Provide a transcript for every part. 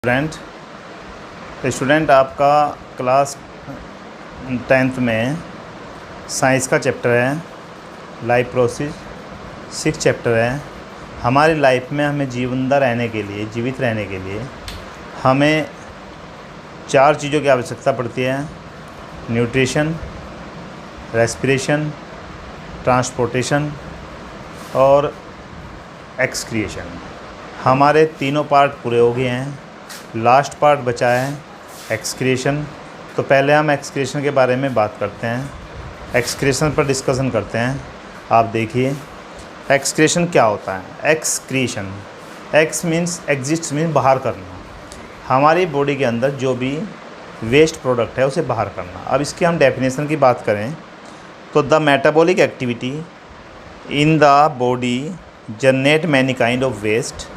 Student आपका class 10th में science का चैप्टर है लाइफ प्रोसेस 6 चैप्टर है। हमारी लाइफ में हमें जीवंदा रहने के लिए, जीवित रहने के लिए हमें 4 चीज़ों की आवश्यकता पड़ती है: न्यूट्रिशन, रेस्पिरेशन, ट्रांसपोर्टेशन और एक्सक्रिएशन। हमारे तीनों पार्ट पूरे हो गए हैं, लास्ट पार्ट बचा है एक्सक्रिएशन। तो पहले हम एक्सक्रिएशन के बारे में बात करते हैं, एक्सक्रिएशन पर डिस्कशन करते हैं। आप देखिए एक्सक्रिएशन क्या होता है। Excretion, x means exist means बाहर करना, हमारी बॉडी के अंदर जो भी वेस्ट प्रोडक्ट है उसे बाहर करना। अब इसकी हम डेफिनेशन की बात करें तो the metabolic activity in the body generate many kind of waste.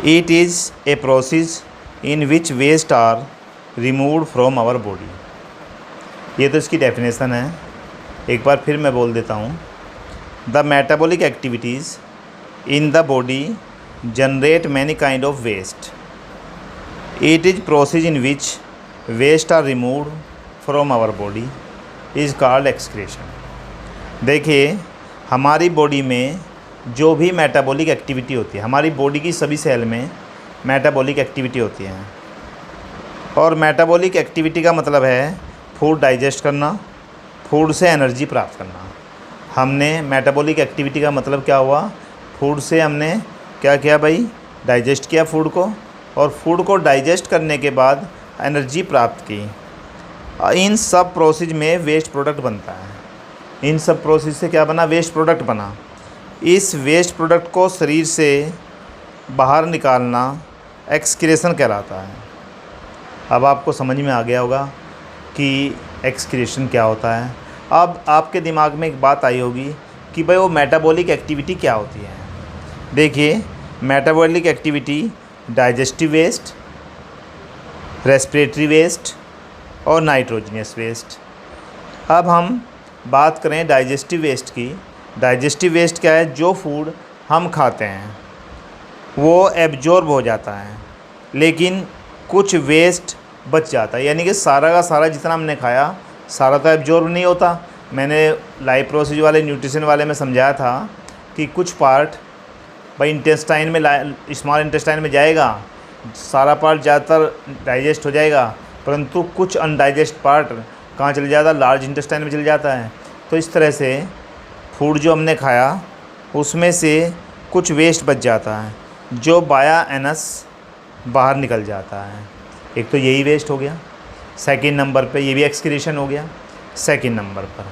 It is a process in which waste are removed from our body। ये तो इसकी डेफिनेशन है, एक बार फिर मैं बोल देता हूँ। The metabolic activities in the body generate many kind of waste. It is process in which waste are removed from our body is called excretion. देखिए हमारी बॉडी में जो भी मेटाबॉलिक एक्टिविटी होती है, हमारी बॉडी की सभी सेल में मेटाबॉलिक एक्टिविटी होती है। और मेटाबॉलिक एक्टिविटी का मतलब है फूड डाइजेस्ट करना, फूड से एनर्जी प्राप्त करना। हमने मेटाबॉलिक एक्टिविटी का मतलब क्या हुआ, फूड से हमने क्या किया भाई, डाइजेस्ट किया फूड को, और फूड को डाइजेस्ट करने के बाद एनर्जी प्राप्त की। इन सब प्रोसेस में वेस्ट प्रोडक्ट बनता है। इन सब प्रोसेस से क्या बना, वेस्ट प्रोडक्ट बना। इस वेस्ट प्रोडक्ट को शरीर से बाहर निकालना एक्सक्रीशन कहलाता है। अब आपको समझ में आ गया होगा कि एक्सक्रीशन क्या होता है। अब आपके दिमाग में एक बात आई होगी कि भाई वो मेटाबॉलिक एक्टिविटी क्या होती है। देखिए metabolic activity digestive waste, respiratory waste और नाइट्रोजनियस वेस्ट। अब हम बात करें डाइजेस्टिव वेस्ट की। डाइजेस्टिव वेस्ट क्या है, जो फूड हम खाते हैं वो एब्जॉर्ब हो जाता है, लेकिन कुछ वेस्ट बच जाता है। यानी कि सारा का सारा जितना हमने खाया सारा तो एब्जॉर्ब नहीं होता। मैंने लाइफ प्रोसेस वाले, न्यूट्रिशन वाले में समझाया था कि कुछ पार्ट भाई इंटेस्टाइन में, स्मॉल इंटेस्टाइन में जाएगा, सारा पार्ट ज़्यादातर डाइजेस्ट हो जाएगा, परंतु कुछ अनडाइजेस्ट पार्ट कहाँ चले जाता है, लार्ज इंटेस्टाइन में चले जाता है। तो इस तरह से फूड जो हमने खाया उसमें से कुछ वेस्ट बच जाता है जो बाया एनस बाहर निकल जाता है। एक तो यही वेस्ट हो गया। सेकंड नंबर पे ये भी एक्सक्रीशन हो गया। सेकंड नंबर पर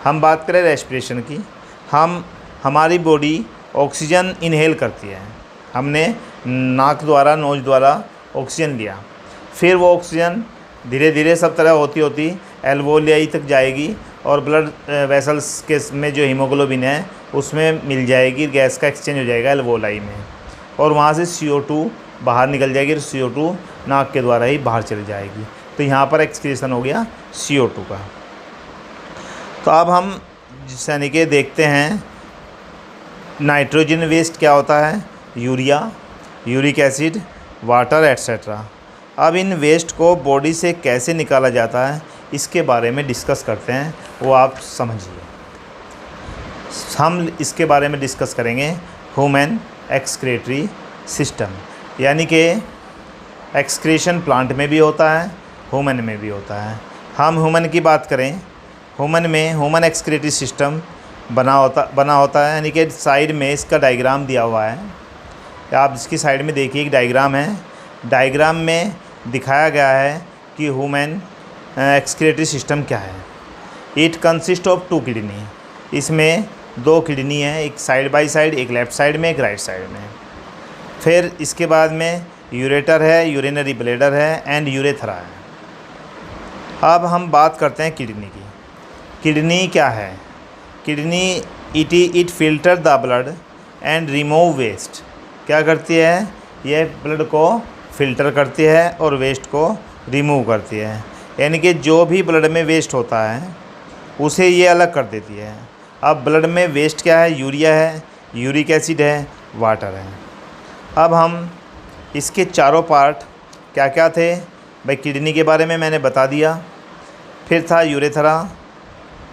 हम बात करें रेस्पिरेशन की। हमारी बॉडी ऑक्सीजन इनहेल करती है। हमने नाक द्वारा, नोज द्वारा ऑक्सीजन लिया, फिर वो ऑक्सीजन धीरे धीरे सब तरह होती एल्वोलियाई तक जाएगी और ब्लड वेसल्स के में जो हीमोग्लोबिन है उसमें मिल जाएगी, गैस का एक्सचेंज हो जाएगा एल्वोलाई में, और वहाँ से CO2 बाहर निकल जाएगी। CO2 नाक के द्वारा ही बाहर चली जाएगी। तो यहाँ पर एक्सक्रीशन हो गया CO2 का। तो अब हम यानी कि देखते हैं नाइट्रोजन वेस्ट क्या होता है, urea, uric acid, water etcetera. अब इन वेस्ट को बॉडी से कैसे निकाला जाता है इसके बारे में डिस्कस करते हैं, वो आप समझिए। हम इसके बारे में डिस्कस करेंगे ह्यूमन एक्सक्रीटरी सिस्टम। यानी कि एक्सक्रीशन प्लांट में भी होता है, ह्यूमन में भी होता है। हम ह्यूमन की बात करें, ह्यूमन में ह्यूमन एक्सक्रीटरी सिस्टम बना होता है। यानी कि साइड में इसका डायग्राम दिया हुआ है, आप इसकी साइड में देखिए एक डायग्राम है। डायग्राम में दिखाया गया है कि ह्यूमन एक्सक्रीटरी सिस्टम क्या है। It consist of 2 kidney. इसमें 2 किडनी है, एक साइड बाय साइड, एक लेफ़्ट साइड में, एक राइट साइड में। फिर इसके बाद में यूरेटर है, यूरिनरी ब्लैडर है एंड यूरेथ्रा है। अब हम बात करते हैं किडनी की। किडनी क्या है, kidney it filter the blood and remove waste. क्या करती है, यह ब्लड को फिल्टर करती है और वेस्ट को रिमूव करती है। यानी कि जो भी ब्लड में वेस्ट होता है उसे ये अलग कर देती है। अब ब्लड में वेस्ट क्या है, यूरिया है, यूरिक एसिड है, वाटर है। अब हम इसके चारों पार्ट क्या क्या थे भाई? किडनी के बारे में मैंने बता दिया, फिर था यूरेथ्रा,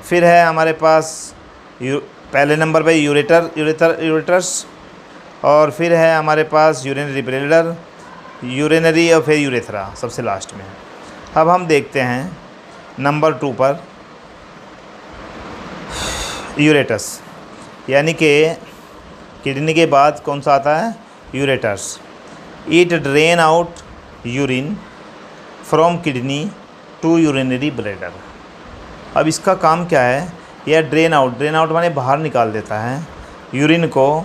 फिर है हमारे पास पहले नंबर पे यूरेटर्स, और फिर है हमारे पास यूरिनरी ब्लैडर, यूरिनरी, और फिर यूरेथ्रा सबसे लास्ट में। अब हम देखते हैं नंबर 2 पर यूरेटस, यानी कि किडनी के बाद कौन सा आता है? Ureters. It drain out urine from kidney to urinary bladder. अब इसका काम क्या है? यह ड्रेन आउट माने बाहर निकाल देता है यूरिन को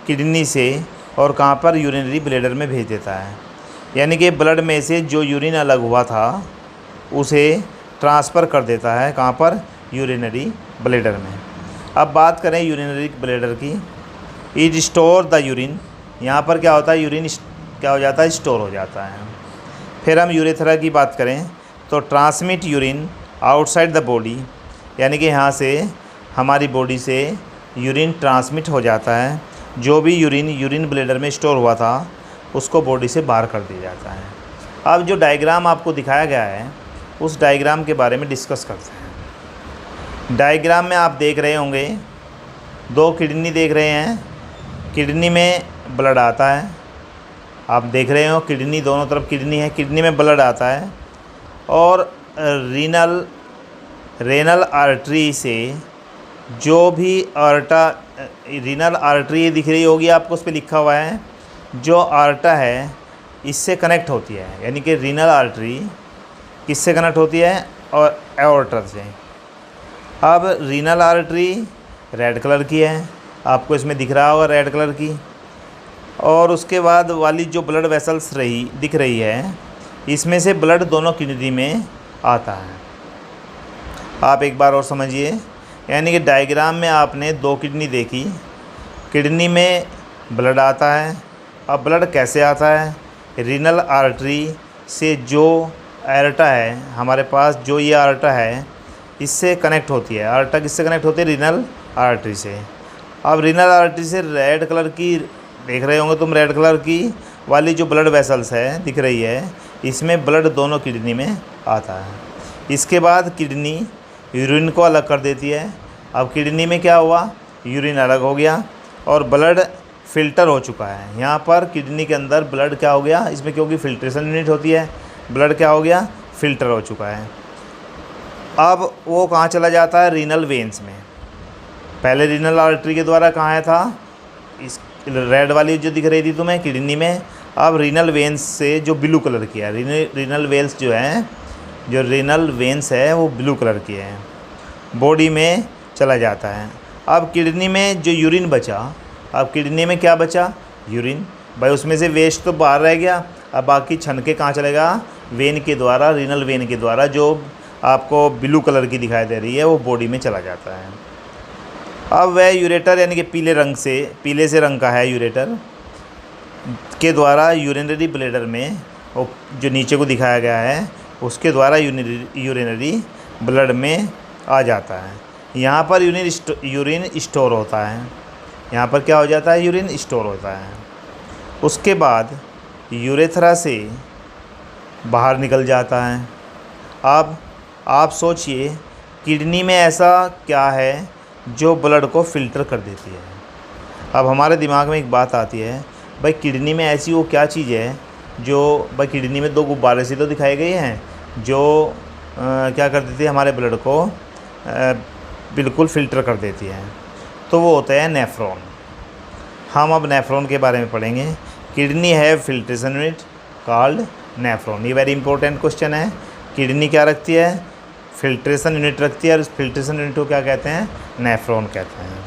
किडनी से, और कहाँ पर? यूरिनरी ब्लैडर में भेज देता है। यानी कि ब्लड में से जो यूरिन अलग हुआ था उसे ट्रांसफ़र कर देता है कहाँ पर? यूरिनरी ब्लैडर में। अब बात करें यूरिनरी ब्लैडर की। इट स्टोर द यूरिन, यहाँ पर क्या होता है? यूरिन क्या हो जाता है? स्टोर हो जाता है। फिर हम यूरेथ्रा की बात करें तो transmit urine outside the body, यानी कि यहाँ से हमारी बॉडी से यूरिन ट्रांसमिट हो जाता है। जो भी यूरिन ब्लैडर में स्टोर हुआ था उसको बॉडी से बाहर कर दिया जाता है। अब जो डायग्राम आपको दिखाया गया है उस डायग्राम के बारे में डिस्कस करते हैं। डायग्राम में आप देख रहे होंगे 2 किडनी देख रहे हैं। किडनी में ब्लड आता है, आप देख रहे हो किडनी, दोनों तरफ किडनी है, किडनी में ब्लड आता है, और रेनल आर्टरी से जो भी रीनल आर्टरी दिख रही होगी आपको, उस पर लिखा हुआ है जो आर्टा है इससे कनेक्ट होती है। यानी कि रीनल आर्टरी किससे कनेक्ट होती है? और एओर्टा से। अब रीनल आर्टरी रेड कलर की है, आपको इसमें दिख रहा होगा रेड कलर की, और उसके बाद वाली जो ब्लड वेसल्स दिख रही है इसमें से ब्लड दोनों किडनी में आता है। आप एक बार और समझिए, यानी कि डायग्राम में आपने 2 किडनी देखी, किडनी में ब्लड आता है। अब ब्लड कैसे आता है? रीनल आर्टरी से जो आर्टा है हमारे पास, जो ये आर्टा है इससे कनेक्ट होती है। आर्टा किससे कनेक्ट होती है? रीनल आर्टरी से। अब रीनल आर्टरी से रेड कलर की देख रहे होंगे तुम, रेड कलर की वाली जो ब्लड वेसल्स है दिख रही है, इसमें ब्लड दोनों किडनी में आता है। इसके बाद किडनी यूरिन को अलग कर देती है। अब किडनी में क्या हुआ? यूरिन अलग हो गया और ब्लड फ़िल्टर हो चुका है। यहाँ पर किडनी के अंदर ब्लड क्या हो गया? इसमें क्योंकि फ़िल्ट्रेशन यूनिट होती है, ब्लड क्या हो गया? फ़िल्टर हो चुका है। अब वो कहाँ चला जाता है? रीनल वेन्स में। पहले रीनल आर्टरी के द्वारा कहाँ आया था? इस रेड वाली जो दिख रही थी तुम्हें किडनी में। अब रीनल वेन्स से जो ब्लू कलर की है, रीनल वेन्स जो है, जो रीनल वेन्स है वो ब्लू कलर की है, बॉडी में चला जाता है। अब किडनी में जो यूरिन बचा, अब किडनी में क्या बचा? यूरिन। भाई उसमें से वेस्ट तो बाहर रह गया, अब बाकी छन के कहाँ चलेगा? वेन के द्वारा, रीनल वेन के द्वारा, जो आपको ब्लू कलर की दिखाई दे रही है वो बॉडी में चला जाता है। अब वह यूरेटर, यानी कि पीले से रंग का है यूरेटर, के द्वारा यूरिनरी ब्लैडर में वो जो नीचे को दिखाया गया है उसके द्वारा यूरिनरी ब्लड में आ जाता है। यहाँ पर यूरिन स्टोर होता है। यहाँ पर क्या हो जाता है? यूरिन स्टोर होता है। उसके बाद यूरेथ्रा से बाहर निकल जाता है। अब आप सोचिए किडनी में ऐसा क्या है जो ब्लड को फ़िल्टर कर देती है? अब हमारे दिमाग में एक बात आती है, भाई किडनी में ऐसी वो क्या चीज़ है जो, भाई किडनी में 2 गुब्बारे से तो दिखाए गए हैं जो क्या कर देती है? हमारे ब्लड को बिल्कुल फ़िल्टर कर देती है। तो वो होता है नेफ्रॉन। हम अब नेफ्रॉन के बारे में पढ़ेंगे। किडनी है फिल्ट्रेशन यूनिट कॉल्ड नेफ्रॉन। ये वेरी इंपॉर्टेंट क्वेश्चन है। किडनी क्या रखती है? फिल्ट्रेशन यूनिट रखती है, और उस फिल्ट्रेशन यूनिट को क्या कहते हैं? नेफ्रॉन कहते हैं।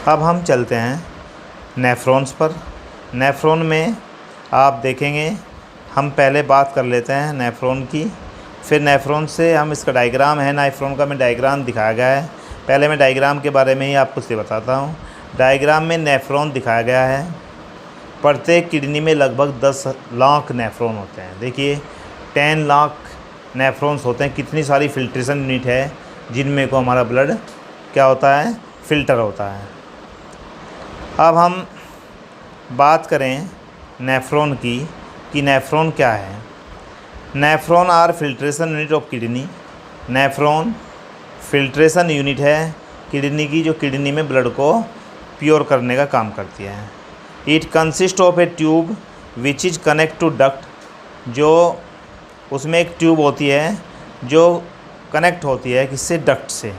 अब हम चलते हैं नेफ्रॉन्स पर। नेफ्रॉन में आप देखेंगे, हम पहले बात कर लेते हैं नेफ्रॉन की, फिर नेफ्रॉन से हम इसका डायग्राम है नेफ्रॉन का, मैं डायग्राम दिखाया गया है। पहले मैं डायग्राम के बारे में ही आपको से बताता हूँ। डायग्राम में नेफ्रॉन दिखाया गया है। प्रत्येक किडनी में लगभग 10 लाख नेफ्रॉन होते हैं। देखिए 10 लाख नेफ्रॉन्स होते हैं। कितनी सारी फिल्ट्रेशन यूनिट है जिनमें को हमारा ब्लड क्या होता है? फ़िल्टर होता है। अब हम बात करें नेफ्रॉन की कि नेफ्रॉन क्या है। Nephron are filtration unit of kidney. Nephron filtration unit है किडनी की, जो किडनी में ब्लड को प्योर करने का काम करती है। It consist of a tube which is connect to duct, जो उसमें एक ट्यूब होती है जो कनेक्ट होती है किससे, डक्ट से।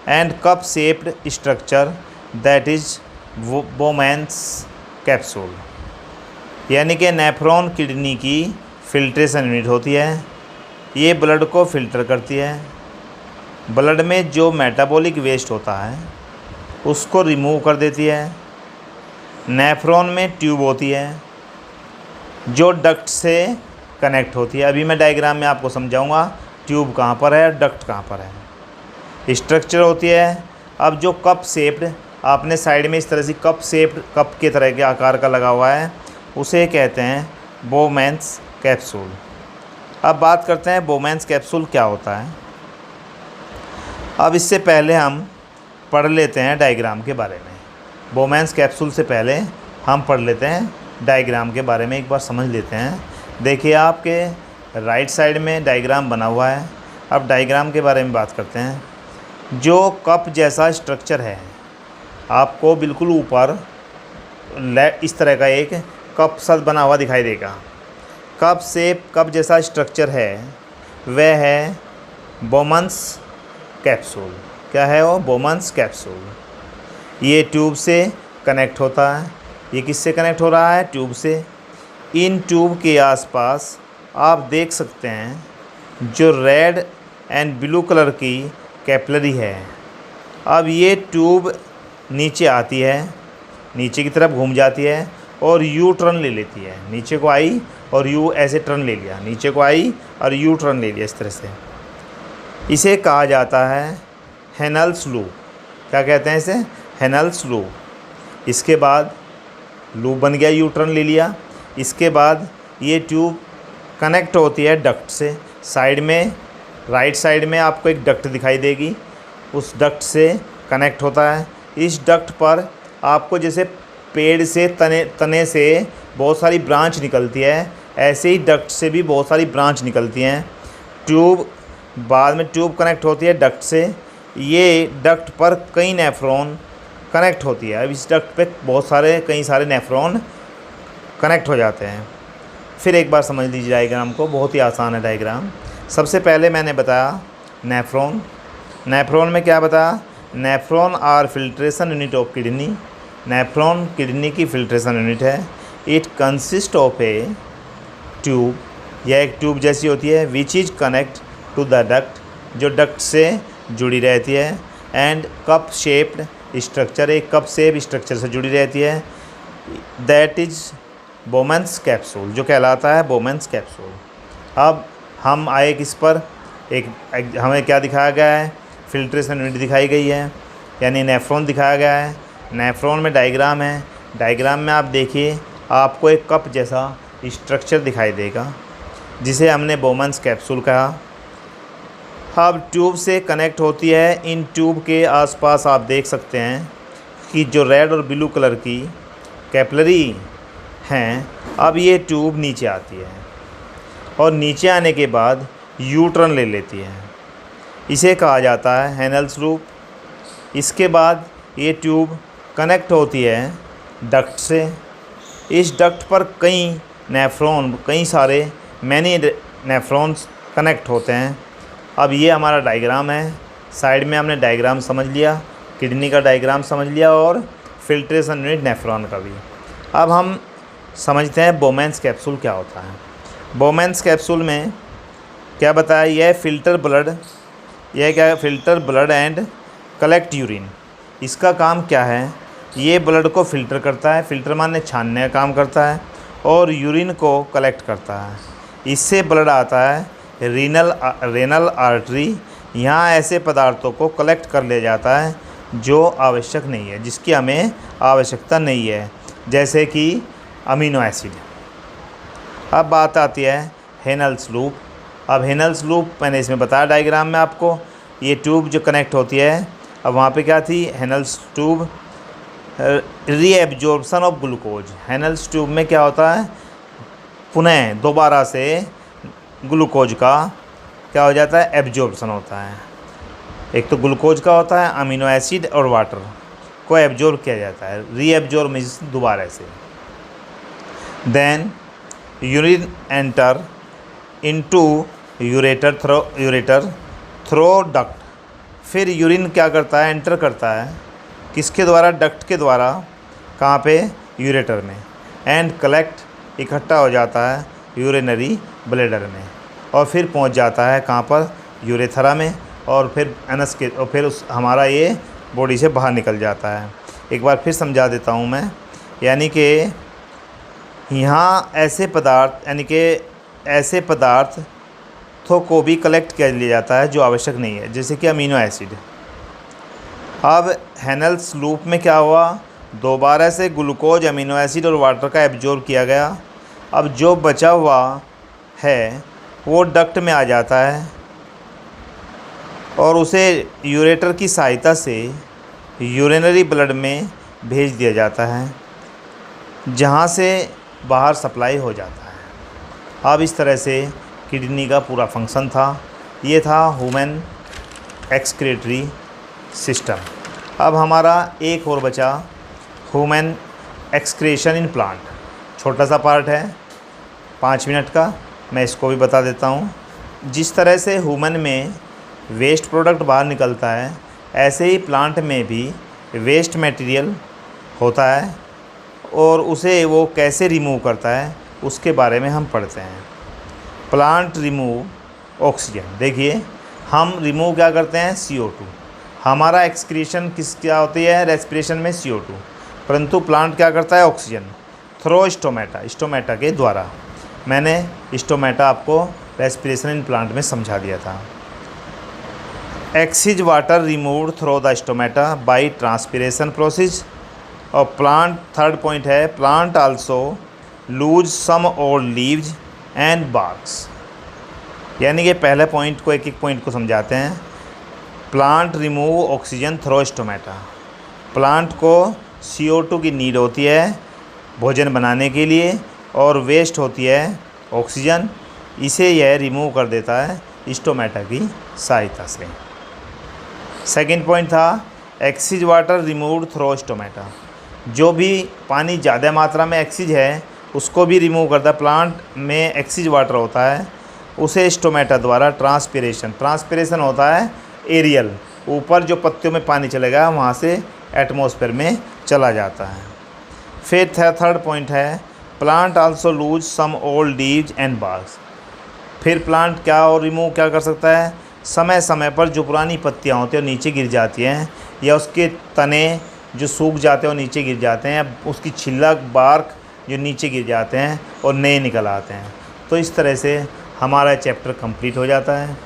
And cup shaped structure that is Bowman's capsule, यानी कि नेफ्रॉन किडनी की फिल्ट्रेशन यूनिट होती है। ये ब्लड को फ़िल्टर करती है। ब्लड में जो मेटाबॉलिक वेस्ट होता है उसको रिमूव कर देती है। नेफ्रॉन में ट्यूब होती है जो डक्ट से कनेक्ट होती है। अभी मैं डायग्राम में आपको समझाऊंगा ट्यूब कहाँ पर है, डक्ट कहाँ पर है। स्ट्रक्चर होती है। अब जो कप शेप्ड आपने साइड में इस तरह से कप शेप्ड, कप के तरह के आकार का लगा हुआ है, उसे कहते हैं बोमैन्स कैप्सूल। अब बात करते हैं बोमैन्स कैप्सूल क्या होता है। अब इससे पहले हम पढ़ लेते हैं डायग्राम के बारे में। बोमैन्स कैप्सूल से पहले हम पढ़ लेते हैं डायग्राम के बारे में, एक बार समझ लेते हैं। देखिए आपके राइट साइड में डायग्राम बना हुआ है। अब डायग्राम के बारे में बात करते हैं। जो कप जैसा स्ट्रक्चर है, आपको बिल्कुल ऊपर इस तरह का एक कप सा बना हुआ दिखाई देगा। कप जैसा स्ट्रक्चर है वह है बोमन्स कैप्सूल। क्या है वो? Bowman's capsule. ये ट्यूब से कनेक्ट होता है। ये किससे कनेक्ट हो रहा है? ट्यूब से। इन ट्यूब के आसपास आप देख सकते हैं जो रेड एंड ब्लू कलर की कैपिलरी है। अब ये ट्यूब नीचे आती है, नीचे की तरफ घूम जाती है और यू टर्न ले लेती है। नीचे को आई और यू ऐसे टर्न ले लिया, नीचे को आई और यू टर्न ले लिया इस तरह से। इसे कहा जाता है हेनल्स लूप। क्या कहते हैं इसे? हेनल्स लूप। इसके बाद लूप बन गया, यू टर्न ले लिया। इसके बाद ये ट्यूब कनेक्ट होती है डक्ट से। साइड में राइट साइड में आपको एक डक्ट दिखाई देगी, उस डक्ट से कनेक्ट होता है। इस डक्ट पर आपको जैसे पेड़ से तने से बहुत सारी ब्रांच निकलती है, ऐसे ही डक्ट से भी बहुत सारी ब्रांच निकलती हैं। ट्यूब बाद में ट्यूब कनेक्ट होती है डक्ट से। ये डक्ट पर कई नेफ्रॉन कनेक्ट होती है। अब इस डक्ट पे कई सारे नेफ्रॉन कनेक्ट हो जाते हैं। फिर एक बार समझ लीजिए डायग्राम को, बहुत ही आसान है डायग्राम। सबसे पहले मैंने बताया नेफ्रॉन। नेफ्रॉन में क्या बताया? Nephron are filtration unit of kidney. Nephron kidney की फिल्ट्रेशन यूनिट है। It consist of a tube, यह एक ट्यूब जैसी होती है, which is connect to the duct, जो डक्ट से जुड़ी रहती है। एंड कप शेप्ड स्ट्रक्चर, एक कप शेप स्ट्रक्चर से जुड़ी रहती है। दैट इज़ बोमन्स कैप्सूल, जो कहलाता है बोमन्स कैप्सूल। अब हम आए किस पर? एक हमें क्या दिखाया गया है? फिल्ट्रेशन यूनिट दिखाई गई है, यानी नेफ्रॉन दिखाया गया है। नेफ्रॉन में डायग्राम है। डायग्राम में आप देखिए, आपको एक कप जैसा स्ट्रक्चर दिखाई देगा जिसे हमने बोमन्स कैप्सूल कहा। अब ट्यूब से कनेक्ट होती है। इन ट्यूब के आसपास आप देख सकते हैं कि जो रेड और ब्लू कलर की कैपिलरी हैं। अब ये ट्यूब नीचे आती है और नीचे आने के बाद यू टर्न ले लेती है। इसे कहा जाता है हेनल्स लूप। इसके बाद ये ट्यूब कनेक्ट होती है डक्ट से। इस डक्ट पर कई सारे मैनी नेफ्रॉन्स कनेक्ट होते हैं। अब ये हमारा डायग्राम है। साइड में हमने डायग्राम समझ लिया, किडनी का डायग्राम समझ लिया और फिल्ट्रेशन यूनिट नेफ्रॉन का भी। अब हम समझते हैं बोमन्स कैप्सूल क्या होता है। बोमन्स कैप्सूल में क्या बताया? यह filter blood and collect urine. इसका काम क्या है? ये ब्लड को फ़िल्टर करता है, फ़िल्टर माने छानने का काम करता है, और यूरिन को कलेक्ट करता है। इससे ब्लड आता है रेनल आर्टरी। यहाँ ऐसे पदार्थों को कलेक्ट कर लिया जाता है जो आवश्यक नहीं है, जिसकी हमें आवश्यकता नहीं है, जैसे कि अमीनो एसिड। अब बात आती है हेनल्स लूप। अब हेनल्स लूप मैंने इसमें बताया डायग्राम में आपको, ये ट्यूब जो कनेक्ट होती है। अब वहाँ पे क्या थी? Henle's tube. Reabsorption of glucose. Henle's tube में क्या होता है, पुनः दोबारा से ग्लूकोज का क्या हो जाता है, एब्जॉर्प्शन होता है। एक तो ग्लूकोज का होता है, अमीनो एसिड और वाटर को एब्जॉर्ब किया जाता है। रीएब्जॉर्ब मीन्स दोबारा से। Then urine enter into ureter through duct. फिर यूरिन क्या करता है, एंटर करता है किसके द्वारा, डक्ट के द्वारा, कहाँ पे, यूरेटर में। एंड कलेक्ट, इकट्ठा हो जाता है यूरिनरी ब्लैडर में, और फिर पहुंच जाता है कहाँ पर, यूरेथरा में, और फिर एनस के, और फिर उस हमारा ये बॉडी से बाहर निकल जाता है। एक बार फिर समझा देता हूँ मैं, यानी कि यहाँ ऐसे पदार्थ, यानी कि ऐसे पदार्थों को भी कलेक्ट कर लिया जाता है जो आवश्यक नहीं है, जैसे कि अमीनो एसिड। अब हैनल्स लूप में क्या हुआ, दोबारा से ग्लूकोज, अमीनो एसिड और वाटर का एब्जॉर्ब किया गया। अब जो बचा हुआ है वो डक्ट में आ जाता है और उसे यूरेटर की सहायता से यूरिनरी ब्लड में भेज दिया जाता है, जहाँ से बाहर सप्लाई हो जाता है। अब इस तरह से किडनी का पूरा फंक्शन था। ये था ह्यूमन एक्सक्रीटरी सिस्टम। अब हमारा एक और बचा, ह्यूमन एक्सक्रीशन इन प्लांट। छोटा सा पार्ट है 5 मिनट का, मैं इसको भी बता देता हूँ। जिस तरह से ह्यूमन में वेस्ट प्रोडक्ट बाहर निकलता है, ऐसे ही प्लांट में भी वेस्ट मटेरियल होता है, और उसे वो कैसे रिमूव करता है उसके बारे में हम पढ़ते हैं। Plant remove oxygen. देखिए, हम रिमूव क्या करते हैं, CO2। हमारा एक्सक्रीशन क्या होती है, रेस्पिरेशन में CO2, परंतु प्लांट क्या करता है, ऑक्सीजन, थ्रो स्टोमेटा के द्वारा। मैंने स्टोमेटा आपको रेस्पिरेशन इन प्लांट में समझा दिया था। Excess water removed through the stomata by transpiration process. और प्लांट, थर्ड पॉइंट है, plant also lose some old leaves and barks. यानी कि पहले पॉइंट को, एक एक पॉइंट को समझाते हैं। Plant remove oxygen through stomata. Plant को CO2 की नीड होती है भोजन बनाने के लिए, और वेस्ट होती है ऑक्सीजन, इसे यह रिमूव कर देता है स्टोमेटा की सहायता से। सेकंड पॉइंट था excess water removed through stomata. जो भी पानी ज़्यादा मात्रा में एक्सिज है उसको भी रिमूव करता है। प्लांट में एक्सिज वाटर होता है, उसे स्टोमेटा द्वारा ट्रांसपिरेशन होता है एरियल, ऊपर जो पत्तियों में पानी चलेगा वहाँ से एटमॉस्फेयर में चला जाता है। फिर थर्ड पॉइंट है plant also lose some old leaves and barks. फिर प्लांट क्या और रिमूव क्या कर सकता है, समय समय पर जो पुरानी पत्तियाँ होती हैं वो नीचे गिर जाती हैं, या उसके तने जो सूख जाते हैं वो नीचे गिर जाते हैं, या उसकी छिलक, बार्क जो नीचे गिर जाते हैं और नए निकल आते हैं। तो इस तरह से हमारा चैप्टर कंप्लीट हो जाता है।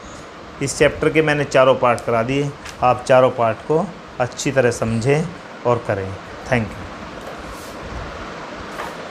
इस चैप्टर के मैंने चारों पार्ट करा दिए, आप चारों पार्ट को अच्छी तरह समझें और करें। Thank you.